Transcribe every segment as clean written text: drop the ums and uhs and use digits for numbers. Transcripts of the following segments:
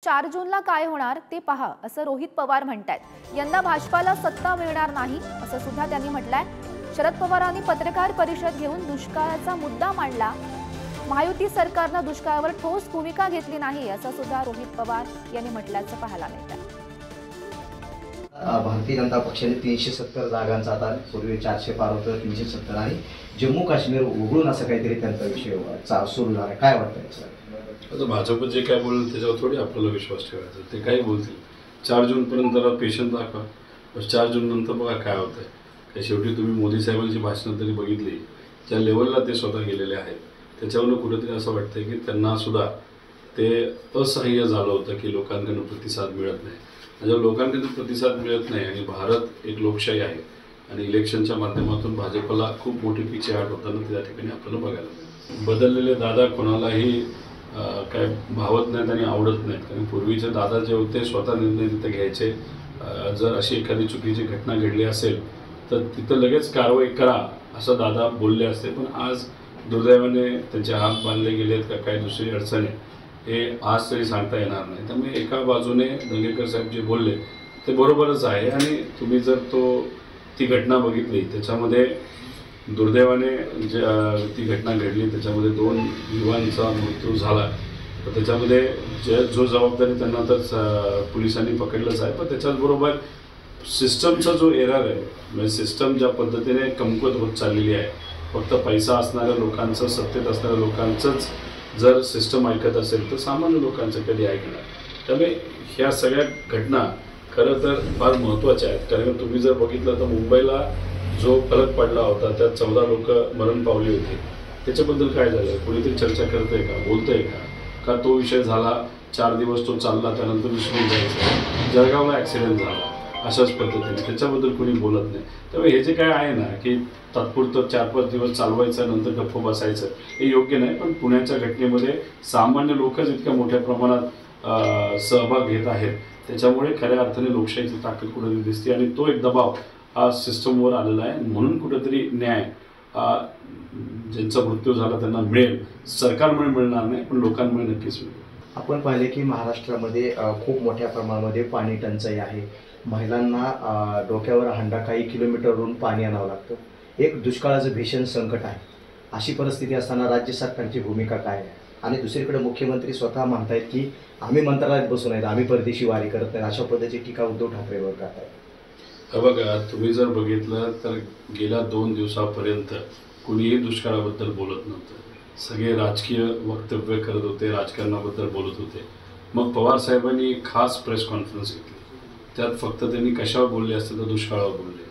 4 जूनला काय होणार ते पहा असं रोहित पवार म्हणतात। यंदा भाजपाला सत्ता मिळणार नाही असं सुद्धा त्यांनी म्हटलंय। शरद पवारांनी पत्रकार परिषद घेऊन दुष्काळाचा मुद्दा मांडला। महायुती सरकारने दुष्काळावर ठोस भूमिका घेतली नाही असं सुद्धा रोहित पवार यांनी म्हटल्याचं पाहायला मिळतं। भारतीय जनता पक्षाने 370 जागांचा आता पूर्वी 400 पार होतं 370 आणि जम्मू काश्मीर उघडून असं काहीतरी त्यांचा विषय सुरू झाला। काय वाटतं? आता भाजप जे काय बोलेल त्याच्यावर थोडी आपल्याला विश्वास ठेवायचा। ते काही बोलतील 4 जूनपर्यंत पेशंट दाखवा, 4 जून नंतर बघा काय होतं आहे। काय शेवटी तुम्ही मोदी साहेबांची भाषणं तरी बघितली, ज्या लेवलला ते स्वतः गेलेले आहेत त्याच्यावरून कुठेतरी असं वाटतं की त्यांना सुद्धा ते असह्य झालं होतं की लोकांकडून प्रतिसाद मिळत नाही। जेव्हा लोकांकडून प्रतिसाद मिळत नाही आणि भारत एक लोकशाही आहे आणि इलेक्शनच्या माध्यमातून भाजपला खूप मोठी पिछेहाट होताना त्या ठिकाणी आपल्याला बघायला मिळतं। बदललेले दादा कोणालाही काय भावत नाहीत आणि आवडत नाहीत, कारण पूर्वीचे दादा जे होते स्वतः निर्णय तिथे घ्यायचे। जर अशी एखादी चुकीची घटना घडली असेल तर तिथं लगेच कारवाई करा असं दादा बोलले असते। पण आज दुर्दैवाने त्यांचे हात बांधले गेलेत का काय दुसरी अडचण आहे हे आज तरी सांगता येणार नाही। त्यामुळे एका बाजूने दंगेकर साहेब जे बोलले ते बरोबरच आहे आणि तुम्ही जर ती घटना बघितली त्याच्यामध्ये दुर्दैवाने ती घटना घडली, त्याच्यामध्ये 2 युवांचा मृत्यू झाला। तर त्याच्यामध्ये जो जबाबदारी त्यांना तर पोलिसांनी पकडलंच आहे, पण त्याच्याचबरोबर सिस्टमचा जो एरर आहे म्हणजे सिस्टम ज्या पद्धतीने कमकुवत होत चाललेली आहे, फक्त पैसा असणाऱ्या लोकांचं सत्तेत असणाऱ्या लोकांचंच जर सिस्टम ऐकत असेल तर सामान्य लोकांचं कधी ऐकणार। त्यामुळे ह्या सगळ्या घटना खरं तर फार महत्त्वाच्या आहेत, कारण तुम्ही जर बघितलं तर मुंबईला जो फरक पडला होता त्यात 14 लोक मरण पावली होती। त्याच्याबद्दल काय झालं, कोणीतरी चर्चा करतंय का, बोलतंय का तो विषय झाला 4 दिवस तो चालला त्यानंतर विसरून जायचं। जळगावला ॲक्सिडेंट झाला अशाच पद्धतीने, त्याच्याबद्दल कोणी बोलत नाही। त्यामुळे हे जे काय आहे ना की तात्पुरतं 4-5 दिवस चालवायचं नंतर गप्प बसायचं हे योग्य नाही। पण पुण्याच्या घटनेमध्ये सामान्य लोकच इतक्या मोठ्या प्रमाणात सहभाग घेत आहेत, त्याच्यामुळे खऱ्या अर्थाने लोकशाहीची ताकद कुठेतरी दिसते आणि तो एक दबाव हा सिस्टमवर आलेला आहे। म्हणून कुठेतरी न्याय ज्यांचा मृत्यू झाला त्यांना मिळेल, सरकारमुळे मिळणार नाही पण लोकांमुळे नक्कीच मिळेल। आपण पाहिले की महाराष्ट्रामध्ये खूप मोठ्या प्रमाणामध्ये पाणी टंचाई आहे। महिलांना डोक्यावर हंडा काही किलोमीटरवरून पाणी आणावं लागतं। एक दुष्काळाचं भीषण संकट आहे। अशी परिस्थिती असताना राज्य सरकारची भूमिका काय आहे? आणि दुसरीकडे मुख्यमंत्री स्वतः म्हणतायत की आम्ही मंत्रालयात बसून आहेत, आम्ही परदेशी वारी करत नाही, अशा पद्धतीची टीका उद्धव ठाकरेंवर करतायत। बघा तुम्ही जर बघितलं तर गेल्या 2 दिवसापर्यंत कुणीही दुष्काळाबद्दल बोलत नव्हतं। सगळे राजकीय वक्तव्य करत होते, राजकारणाबद्दल बोलत होते। मग पवार साहेबांनी खास प्रेस कॉन्फरन्स घेतली, त्यात फक्त त्यांनी कशावर बोलले असतील तर दुष्काळावर बोलले,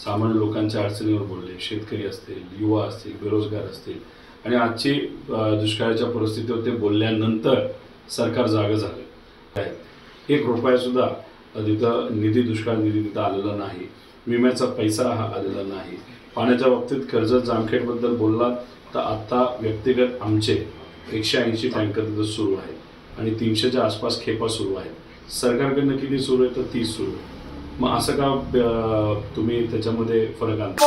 सामान्य लोकांच्या अडचणीवर बोलले, शेतकरी असतील, युवा असतील, बेरोजगार असतील आणि आजची दुष्काळाच्या परिस्थितीवर ते बोलल्यानंतर सरकार जागं झालं आहे। 1 रुपयासुद्धा तिथं दुष्काळ निधी तिथं आलेला नाही, विम्याचा पैसा हा आलेला नाही। पाण्याच्या बाबतीत कर्जत जामखेडबद्दल बोललात तर आत्ता व्यक्तिगत आमचे 180 टँकर तिथं सुरू आहेत आणि 300च्या आसपास खेपा सुरू आहेत। सरकारकडनं किती सुरू आहे तर 30 सुरू आहे। मग असं का तुम्ही त्याच्यामध्ये फरक आणता?